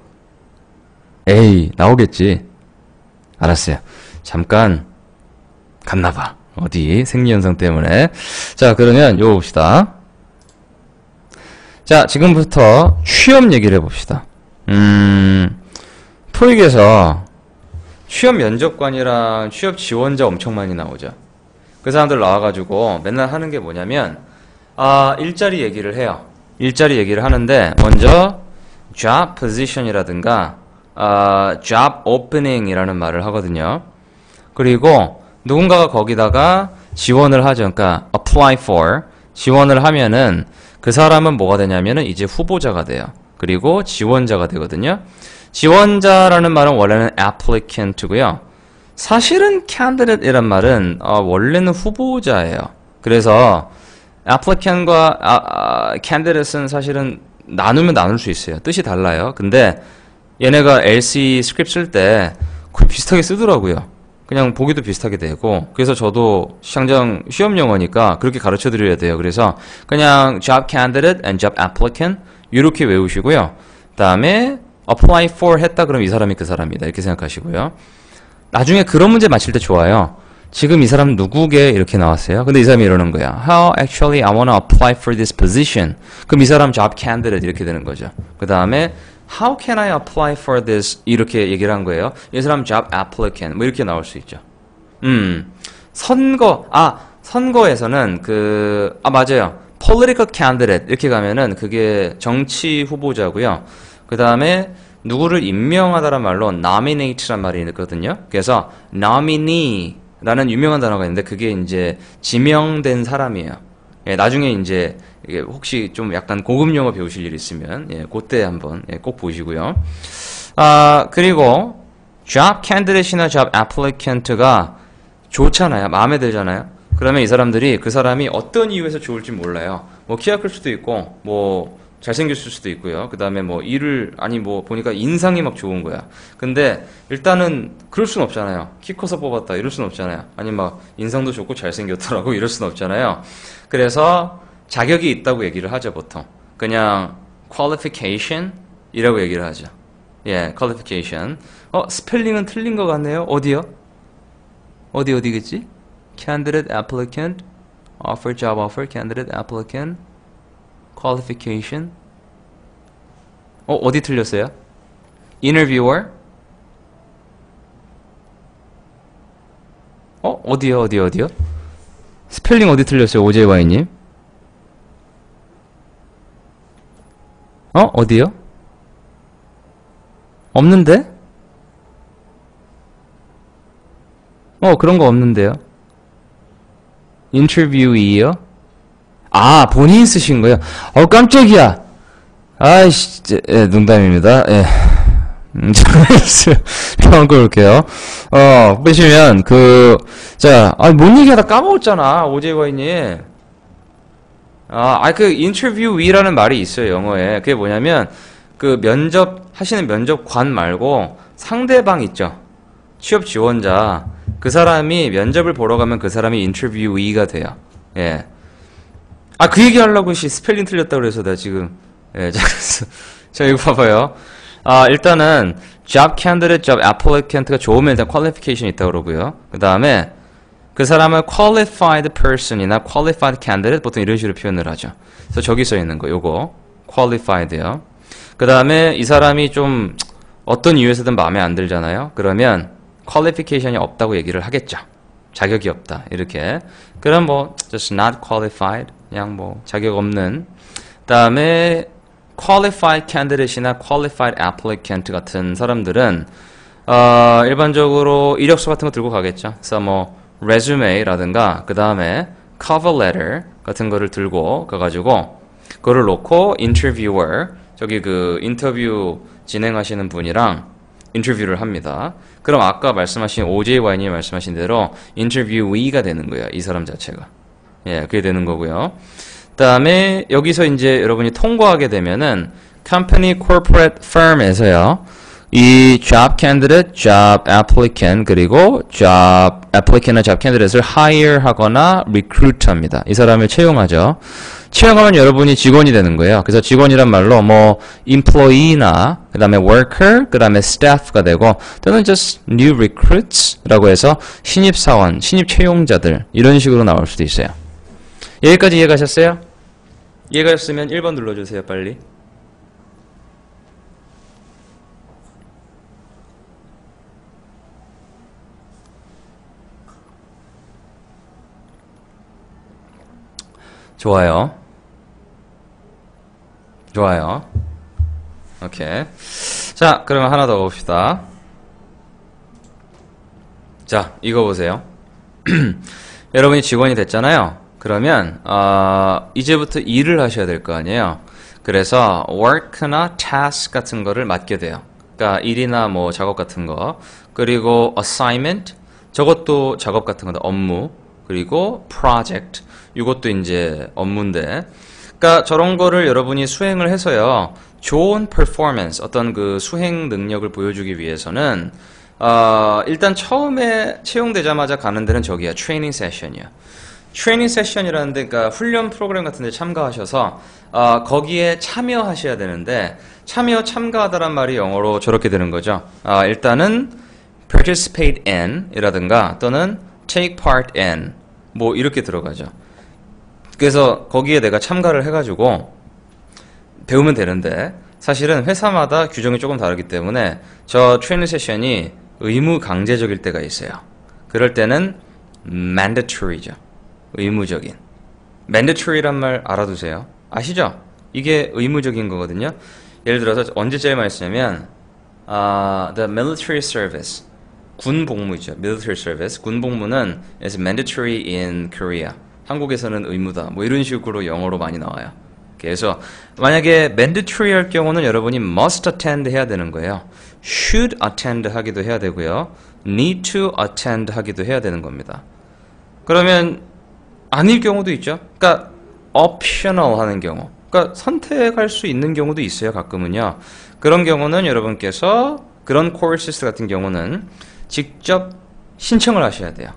에이 나오겠지. 알았어요. 잠깐 갔나봐. 어디 생리현상 때문에. 자, 그러면 요거 봅시다. 자, 지금부터 취업 얘기를 해봅시다. 토익에서 취업 면접관이랑 취업 지원자 엄청 많이 나오죠. 그 사람들 나와가지고 맨날 하는 게 뭐냐면, 일자리 얘기를 해요. 일자리 얘기를 하는데, 먼저, job position이라든가, job opening이라는 말을 하거든요. 그리고 누군가가 거기다가 지원을 하죠. 그러니까, apply for, 지원을 하면은, 그 사람은 뭐가 되냐면은 이제 후보자가 돼요. 그리고 지원자가 되거든요. 지원자라는 말은 원래는 applicant고요. 사실은 candidate이란 말은 원래는 후보자예요. 그래서 applicant과 candidate은 사실은 나누면 나눌 수 있어요. 뜻이 달라요. 근데 얘네가 LC 스크립트 쓸 때 거의 비슷하게 쓰더라고요. 그냥 보기도 비슷하게 되고, 그래서 저도 시장장 시험 영어니까 그렇게 가르쳐 드려야 돼요. 그래서 그냥 job candidate and job applicant 이렇게 외우시고요. 그 다음에 apply for 했다 그러면 이 사람이 그 사람이다 이렇게 생각하시고요. 나중에 그런 문제 맞힐 때 좋아요. 지금 이 사람 누구게 이렇게 나왔어요. 근데 이 사람이 이러는 거야. How actually I wanna apply for this position. 그럼 이 사람 job candidate 이렇게 되는 거죠. 그 다음에 How can I apply for this? 이렇게 얘기를 한 거예요. 이 사람 job applicant 뭐 이렇게 나올 수 있죠. 선거에서는 맞아요. political candidate 이렇게 가면은 그게 정치 후보자고요. 그 다음에 누구를 임명하다란 말로 nominate란 말이 있거든요. 그래서 nominee라는 유명한 단어가 있는데 그게 이제 지명된 사람이에요. 예, 나중에 이제 이게 혹시 좀 약간 고급 용어 배우실 일 있으면 그때 한번 꼭 보시고요. 그리고 job candidate이나 job applicant가 좋잖아요. 마음에 들잖아요. 그러면 이 사람들이 그 사람이 어떤 이유에서 좋을지 몰라요. 뭐 키가 클 수도 있고 뭐 잘생겼을 수도 있고요. 그 다음에 뭐 보니까 인상이 막 좋은 거야. 근데 일단은 그럴 순 없잖아요. 키 커서 뽑았다 이럴 순 없잖아요. 아니 막 인상도 좋고 잘생겼더라고 이럴 순 없잖아요. 그래서 자격이 있다고 얘기를 하죠, 보통. 그냥 qualification 이라고 얘기를 하죠. 예, qualification. 스펠링은 틀린 것 같네요. 어디요? 어디겠지? candidate applicant offer job offer candidate applicant qualification. 어디 틀렸어요? interviewer. 어디요? 스펠링 어디 틀렸어요, 오제이와이님? 어디요? 없는데? 그런 거 없는데요. 인터뷰이요? 본인 쓰신 거예요? 깜짝이야! 아이씨, 농담입니다. 예. 평 걸게요. 보시면, 뭔 얘기하다 까먹었잖아, 오제이와이님. 인터뷰이라는 말이 있어요, 영어에. 그게 뭐냐면, 하시는 면접관 말고 상대방 있죠. 취업 지원자. 그 사람이 면접을 보러 가면 그 사람이 인터뷰이가 돼요. 예. 그 얘기 하려고 스펠링 틀렸다고 그래서 내가 지금. 예, 자, 이거 봐봐요. 일단은, job candidate, job applicant가 좋으면 일단 qualification 있다고 그러고요. 그 다음에, 그 사람을 qualified person이나 qualified candidate 보통 이런 식으로 표현을 하죠. 그래서 저기 써 있는 거, 요거. qualified요. 그 다음에 이 사람이 좀 어떤 이유에서든 마음에 안 들잖아요. 그러면 qualification이 없다고 얘기를 하겠죠. 자격이 없다. 이렇게. 그럼 just not qualified. 그냥 자격 없는. 그 다음에 qualified candidate이나 qualified applicant 같은 사람들은, 일반적으로 이력서 같은 거 들고 가겠죠. 그래서 resume라든가, 그 다음에 cover letter 같은 거를 들고 가가지고, 그거를 놓고 interviewer, 저기 인터뷰 진행하시는 분이랑 인터뷰를 합니다. 그럼 아까 말씀하신 OJY님이 말씀하신 대로 인터뷰이가 되는 거예요. 이 사람 자체가. 예, 그게 되는 거고요. 그 다음에 여기서 이제 여러분이 통과하게 되면은 company corporate firm에서요. 이 job candidate, job applicant 그리고 job applicant이나 job candidate을 hire 하거나 recruit 합니다. 이 사람을 채용하죠. 채용하면 여러분이 직원이 되는 거예요. 그래서 직원이란 말로 뭐 employee나 그 다음에 worker, 그 다음에 staff가 되고 또는 just new recruits라고 해서 신입사원, 신입 채용자들 이런 식으로 나올 수도 있어요. 여기까지 이해가셨어요? 이해가셨으면 1번 눌러주세요. 빨리. 좋아요. 좋아요. 오케이. 자, 그러면 하나 더 봅시다. 자, 이거 보세요. 여러분이 직원이 됐잖아요. 그러면 이제부터 일을 하셔야 될 거 아니에요. 그래서 work나 task 같은 거를 맡게 돼요. 그러니까 일이나 뭐 작업 같은 거. 그리고 assignment, 저것도 작업 같은 거다. 업무. 그리고 project, 이것도 이제 업무인데, 그러니까 저런 거를 여러분이 수행을 해서요, 좋은 performance, 어떤 그 수행 능력을 보여주기 위해서는 일단 처음에 채용되자마자 가는 데는 저기야, 트레이닝 세션이야. 트레이닝 세션이라는 데, 그러니까 훈련 프로그램 같은 데 참가하셔서 거기에 참여하셔야 되는데, 참가하다란 말이 영어로 저렇게 되는 거죠. 일단은 participate in 이라든가 또는 take part in 뭐 이렇게 들어가죠. 그래서 거기에 내가 참가를 해가지고 배우면 되는데, 사실은 회사마다 규정이 조금 다르기 때문에 저 트레이닝 세션이 의무 강제적일 때가 있어요. 그럴 때는 mandatory죠. 의무적인. mandatory란 말 알아두세요. 아시죠? 이게 의무적인 거거든요. 예를 들어서 언제 제일 많이 쓰냐면 the military service, 군 복무이죠. military service. 군 복무는 is mandatory in Korea. 한국에서는 의무다. 뭐 이런 식으로 영어로 많이 나와요. 그래서 만약에 mandatory 할 경우는 여러분이 must attend 해야 되는 거예요. should attend 하기도 해야 되고요. need to attend 하기도 해야 되는 겁니다. 그러면 아닐 경우도 있죠. 그러니까 optional 하는 경우. 그러니까 선택할 수 있는 경우도 있어요. 가끔은요. 그런 경우는 여러분께서 그런 courses 같은 경우는 직접 신청을 하셔야 돼요.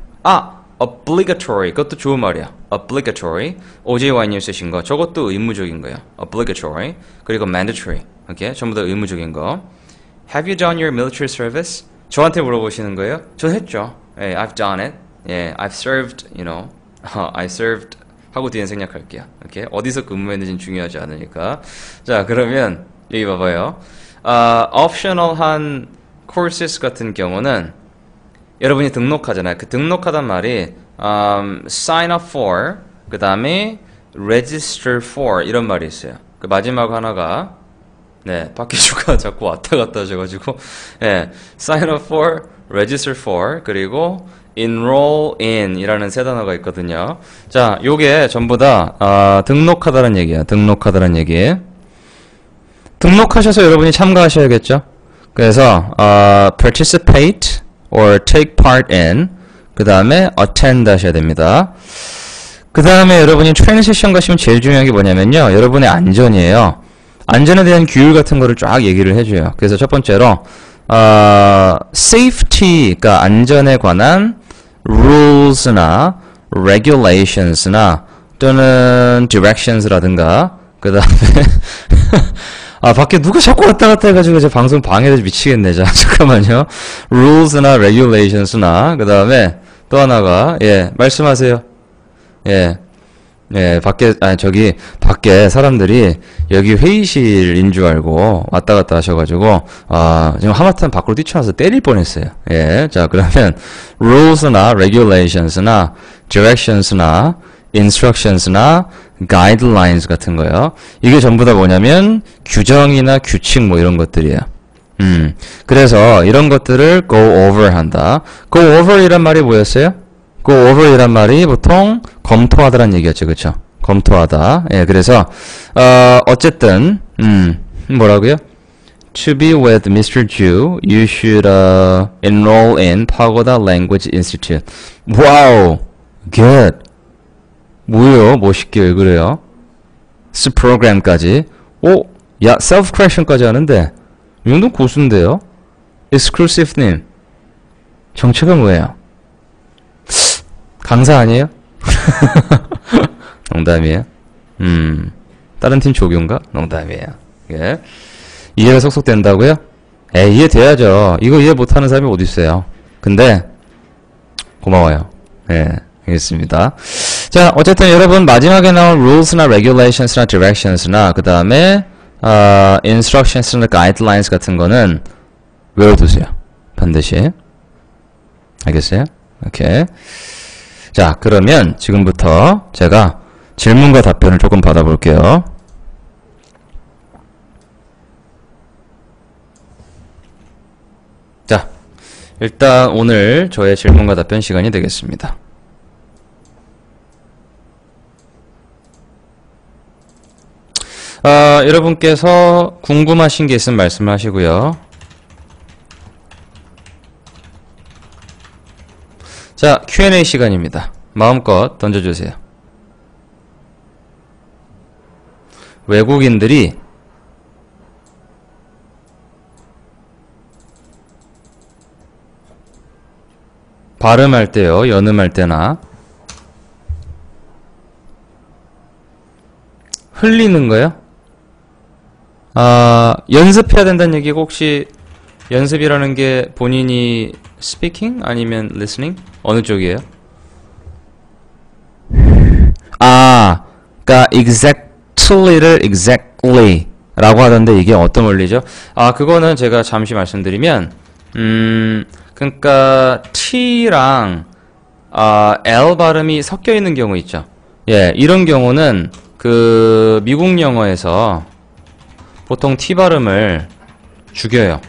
obligatory, 그것도 좋은 말이야. obligatory, OJY님 쓰신 거, 저것도 의무적인 거예요. obligatory, 그리고 mandatory, 오케이, 전부 다 의무적인 거. Have you done your military service? 저한테 물어보시는 거예요? 전 했죠. 예, I've done it. 예, I've served, you know, I served 하고 뒤엔 생략할게요. 오케이, 어디서 근무했는지는 중요하지 않으니까. 자, 그러면 여기 봐봐요. optional한 courses 같은 경우는 여러분이 등록하잖아요. 그 등록하단 말이 sign up for, 그 다음에 register for 이런 말이 있어요. 그 마지막 하나가 네, 박희주가 자꾸 왔다 갔다 하셔가지고 네, sign up for, register for, 그리고 enroll in 이라는 세 단어가 있거든요. 자, 요게 전부 다 등록하다는 얘기야. 등록하다는 얘기. 등록하셔서 여러분이 참가하셔야겠죠. 그래서 participate or take part in, 그 다음에 attend 하셔야 됩니다. 그 다음에 여러분이 트레이닝 세션 가시면 제일 중요한 게 뭐냐면요, 여러분의 안전이에요. 안전에 대한 규율 같은 거를 쫙 얘기를 해줘요. 그래서 첫 번째로 safety, 그러니까 안전에 관한 rules나 regulations나 또는 directions라든가, 그 다음에 밖에 누가 자꾸 왔다 갔다 해가지고 제 방송 방해돼서 미치겠네. 자, 잠깐만요. rules나 regulations나, 그 다음에 또 하나가, 예, 말씀하세요. 예, 예, 밖에 사람들이 여기 회의실인 줄 알고 왔다 갔다 하셔가지고, 지금 하마터면 밖으로 뛰쳐나서 때릴 뻔했어요. 예, 자, 그러면 rules나 regulations나 directions나 instructions나 guidelines 같은 거요. 이게 전부 다 뭐냐면 규정이나 규칙 뭐 이런 것들이에요. 그래서 이런 것들을 go over 한다. go over 이란 말이 뭐였어요? go over 이란 말이 보통 검토하다라는 얘기였죠. 그쵸? 검토하다. 예, 그래서 어쨌든 뭐라고요? To be with Mr. Ju, you should enroll in Pagoda Language Institute. 와우, good. 뭐예요? 멋있게 왜 그래요? 프로그램까지. 오, 야, 셀프 크래션까지 하는데 이 정도는 고수인데요? Exclusive님, 정체가 뭐예요? 강사 아니에요? 농담이에요? 다른 팀 조교인가? 농담이에요. 예. 이해가 속속 된다고요? 이해돼야죠. 이거 이해 못하는 사람이 어디 있어요. 근데 고마워요. 예, 알겠습니다. 자, 어쨌든 여러분 마지막에 나온 rules나 regulations나 directions나 그 다음에 instructions나 guidelines 같은 거는 외워두세요. 반드시. 알겠어요? 오케이. 자, 그러면 지금부터 제가 질문과 답변을 조금 받아볼게요. 자, 일단 오늘 저의 질문과 답변 시간이 되겠습니다. 여러분께서 궁금하신 게 있으면 말씀하시고요. 자, Q&A 시간입니다. 마음껏 던져주세요. 외국인들이 발음할 때요, 연음할 때나 흘리는 거요? 연습해야 된다는 얘기가 혹시 연습이라는 게 본인이 speaking 아니면 listening? 어느 쪽이에요? 그러니까 exactly를 exactly 라고 하던데 이게 어떤 원리죠? 그거는 제가 잠시 말씀드리면 그러니까 T랑 L 발음이 섞여 있는 경우 있죠. 예, 이런 경우는 그 미국 영어에서 보통 T 발음을 죽여요.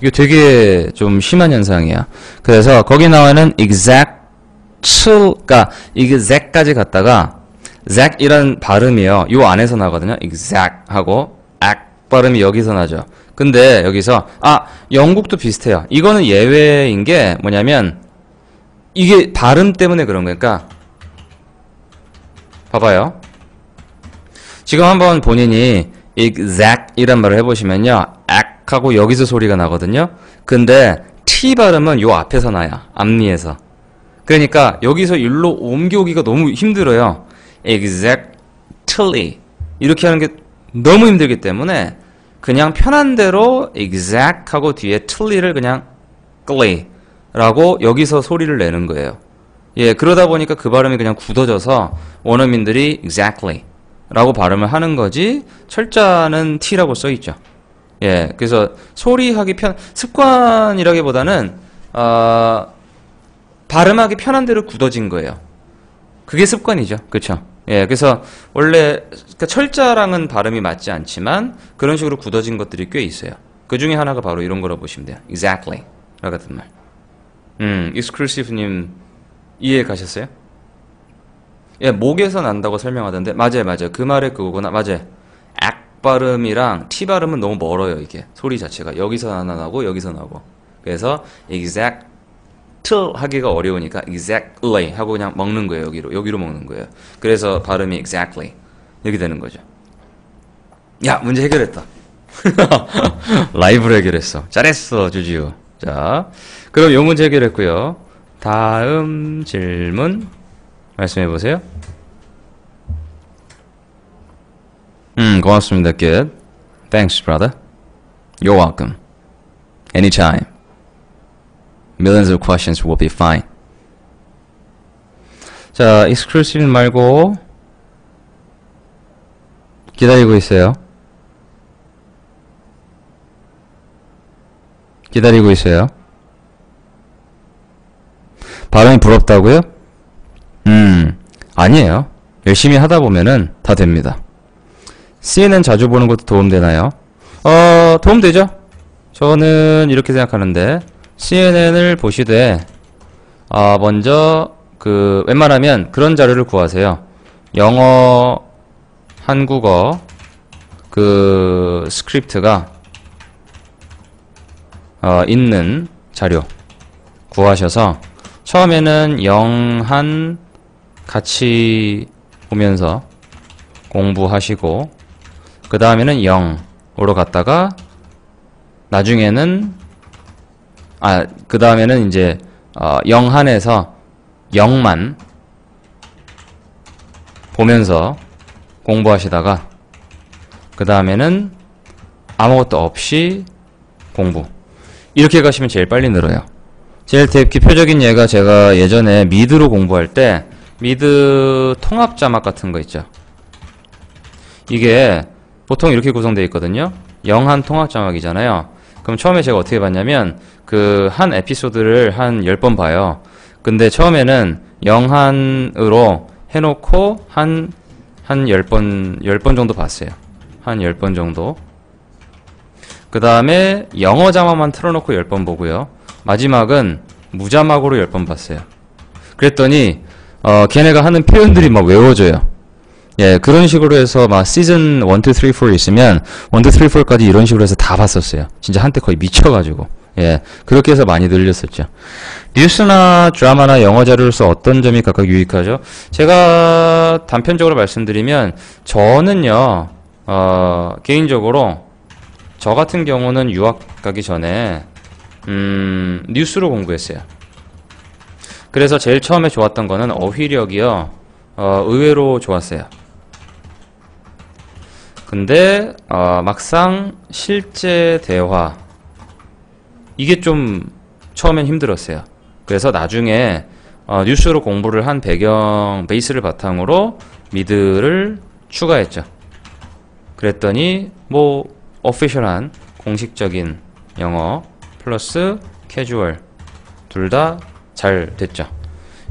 이게 되게 좀 심한 현상이야. 그래서 거기 나와는 그러니까 exact까지 갔다가 exact이라는 발음이요. 요 안에서 나거든요. exact 하고 act 발음이 여기서 나죠. 근데 여기서 영국도 비슷해요. 이거는 예외인 게 뭐냐면 이게 발음 때문에 그런 거예요. 그러니까 봐봐요. 지금 한번 본인이 exact 이란 말을 해보시면요. act 하고 여기서 소리가 나거든요. 근데 T 발음은 요 앞에서 나요. 앞니에서. 그러니까 여기서 일로 옮겨오기가 너무 힘들어요. exactly 이렇게 하는 게 너무 힘들기 때문에 그냥 편한 대로 exact 하고 뒤에 tly를 그냥 gly 라고 여기서 소리를 내는 거예요. 예, 그러다 보니까 그 발음이 그냥 굳어져서 원어민들이 exactly 라고 발음을 하는 거지 철자는 T라고 써있죠. 예, 그래서 소리하기 습관이라기보다는 발음하기 편한 대로 굳어진 거예요. 그게 습관이죠. 그렇죠? 예, 그래서 원래 그러니까 철자랑은 발음이 맞지 않지만 그런 식으로 굳어진 것들이 꽤 있어요. 그 중에 하나가 바로 이런 거라고 보시면 돼요. exactly 라 같은 말. exclusive님 이해 가셨어요? 예, 목에서 난다고 설명하던데 맞아요. 그 말의 그거구나. 맞아요. act 발음이랑 T 발음은 너무 멀어요. 이게 소리 자체가 여기서 하나 나고 여기서 나고. 그래서 exact 하기가 어려우니까 exactly 하고 그냥 먹는 거예요. 여기로 먹는 거예요. 그래서 발음이 exactly 이렇게 되는 거죠. 야, 문제 해결했다. 라이브로 해결했어. 잘했어, 주지우. 자, 그럼 요 문제 해결했고요. 다음 질문 말씀해 보세요. 고맙습니다. Good. Thanks, brother. You're welcome. Anytime. Millions of questions will be fine. 자, exclusive 말고 기다리고 있어요. 기다리고 있어요. 발음이 부럽다고요? 아니에요. 열심히 하다 보면은 다 됩니다. CNN 자주 보는 것도 도움되나요? 도움되죠? 저는 이렇게 생각하는데 CNN을 보시되 먼저 웬만하면 그런 자료를 구하세요. 영어, 한국어 스크립트가 있는 자료 구하셔서 처음에는 영한 같이 보면서 공부하시고 그 다음에는 영으로 갔다가 나중에는 그 다음에는 이제 영한에서 영만 보면서 공부하시다가 그 다음에는 아무것도 없이 공부. 이렇게 가시면 제일 빨리 늘어요. 제일 대표적인 예가 제가 예전에 미드로 공부할 때 미드 통합 자막 같은 거 있죠. 이게 보통 이렇게 구성되어 있거든요. 영한 통합 자막이잖아요. 그럼 처음에 제가 어떻게 봤냐면 그 한 에피소드를 한 10번 봐요. 근데 처음에는 영한으로 해놓고 한 10번 정도 봤어요. 한 10번 정도. 그 다음에 영어 자막만 틀어놓고 10번 보고요. 마지막은 무자막으로 10번 봤어요. 그랬더니 걔네가 하는 표현들이 막 외워져요. 예, 그런 식으로 해서 막 시즌 1, 2, 3, 4 있으면 1, 2, 3, 4까지 이런 식으로 해서 다 봤었어요. 진짜 한때 거의 미쳐가지고. 예, 그렇게 해서 많이 늘렸었죠. 뉴스나 드라마나 영어 자료로서 어떤 점이 각각 유익하죠? 제가 단편적으로 말씀드리면 저는요, 개인적으로 저 같은 경우는 유학 가기 전에 뉴스로 공부했어요. 그래서 제일 처음에 좋았던 거는 어휘력이요. 의외로 좋았어요. 근데 막상 실제 대화 이게 좀 처음엔 힘들었어요. 그래서 나중에 뉴스로 공부를 한 배경 베이스를 바탕으로 미드를 추가했죠. 그랬더니 뭐 오피셜한 공식적인 영어 플러스 캐주얼 둘 다 잘 됐죠.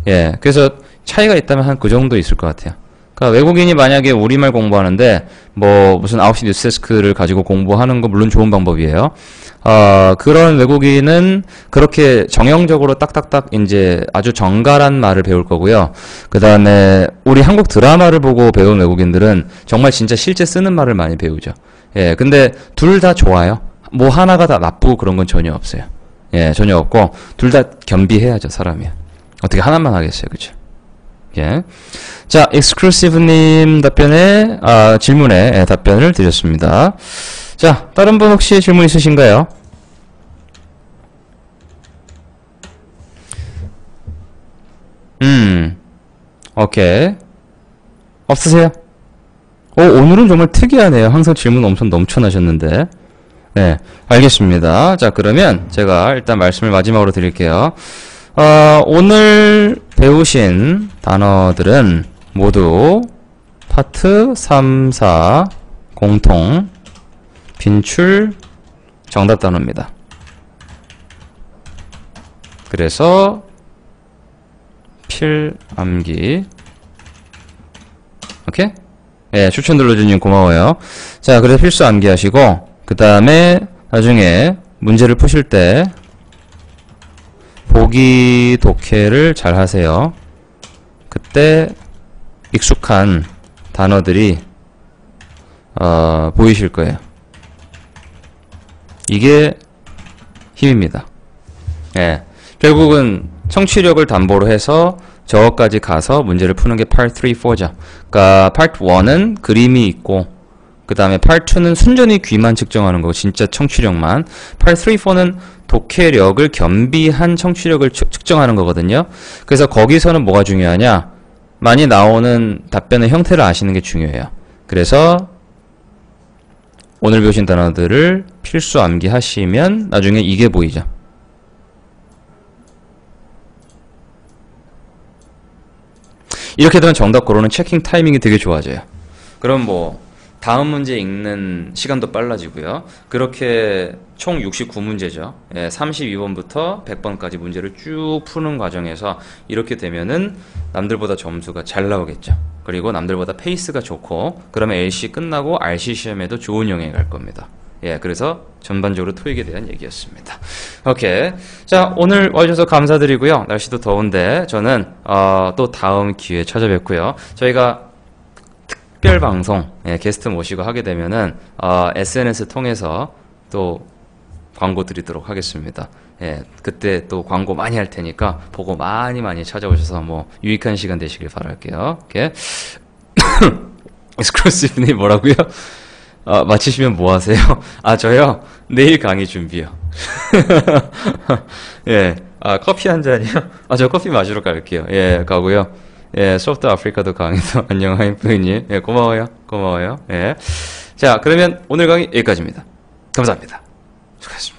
예, 그래서 차이가 있다면 한 그 정도 있을 것 같아요. 그러니까 외국인이 만약에 우리말 공부하는데 뭐 무슨 9시 뉴스데스크를 가지고 공부하는 거 물론 좋은 방법이에요. 그런 외국인은 그렇게 정형적으로 딱딱딱 이제 아주 정갈한 말을 배울 거고요. 그 다음에 우리 한국 드라마를 보고 배운 외국인들은 정말 진짜 실제 쓰는 말을 많이 배우죠. 예, 근데 둘 다 좋아요. 뭐 하나가 다 나쁘고 그런 건 전혀 없어요. 예, 전혀 없고 둘 다 겸비해야죠, 사람이. 어떻게 하나만 하겠어요, 그죠? 예. 자, exclusive님 질문에 답변을 드렸습니다. 자, 다른 분 혹시 질문 있으신가요? 오케이. 없으세요? 오늘은 정말 특이하네요. 항상 질문 엄청 넘쳐나셨는데. 네, 알겠습니다. 자, 그러면 제가 일단 말씀을 마지막으로 드릴게요. 오늘 배우신 단어들은 모두 파트 3, 4 공통 빈출 정답 단어입니다. 그래서 필암기. 오케이? 예, 추천 눌러주님 고마워요. 자, 그래서 필수 암기 하시고, 그 다음에 나중에 문제를 푸실 때 보기 독해를 잘 하세요. 그때 익숙한 단어들이 보이실 거예요. 이게 힘입니다. 예, 결국은 청취력을 담보로 해서 저거까지 가서 문제를 푸는 게 Part 3, 4죠. 그러니까 Part 1은 그림이 있고 그 다음에 Part 2는 순전히 귀만 측정하는 거고 진짜 청취력만. Part 3, 4는 독해력을 겸비한 청취력을 측정하는 거거든요. 그래서 거기서는 뭐가 중요하냐? 많이 나오는 답변의 형태를 아시는 게 중요해요. 그래서 오늘 배우신 단어들을 필수 암기하시면 나중에 이게 보이죠. 이렇게 되면 정답 고르는 체킹 타이밍이 되게 좋아져요. 그럼 뭐 다음 문제 읽는 시간도 빨라지고요. 그렇게 총 69문제죠. 예, 32번부터 100번까지 문제를 쭉 푸는 과정에서 이렇게 되면은 남들보다 점수가 잘 나오겠죠. 그리고 남들보다 페이스가 좋고 그러면 LC 끝나고 RC 시험에도 좋은 영향이 갈 겁니다. 예, 그래서 전반적으로 토익에 대한 얘기였습니다. 오케이. 자, 오늘 와주셔서 감사드리고요. 날씨도 더운데 저는 또 다음 기회에 찾아뵙고요. 저희가 특별 방송, 예, 게스트 모시고 하게 되면은 SNS 통해서 또 광고 드리도록 하겠습니다. 예, 그때 또 광고 많이 할 테니까 보고 많이 찾아오셔서 뭐 유익한 시간 되시길 바랄게요. 오케이. 익스클루시브님 뭐라고요? 마치시면 뭐 하세요? 저요? 내일 강의 준비요. 예, 커피 한 잔이요? 저 커피 마시러 갈게요. 예, 가고요. 예, 소프트 아프리카도 강의도 안녕 하인프님. 예, 고마워요. 고마워요. 예. 자, 그러면 오늘 강의 여기까지입니다. 감사합니다. 수고하셨습니다.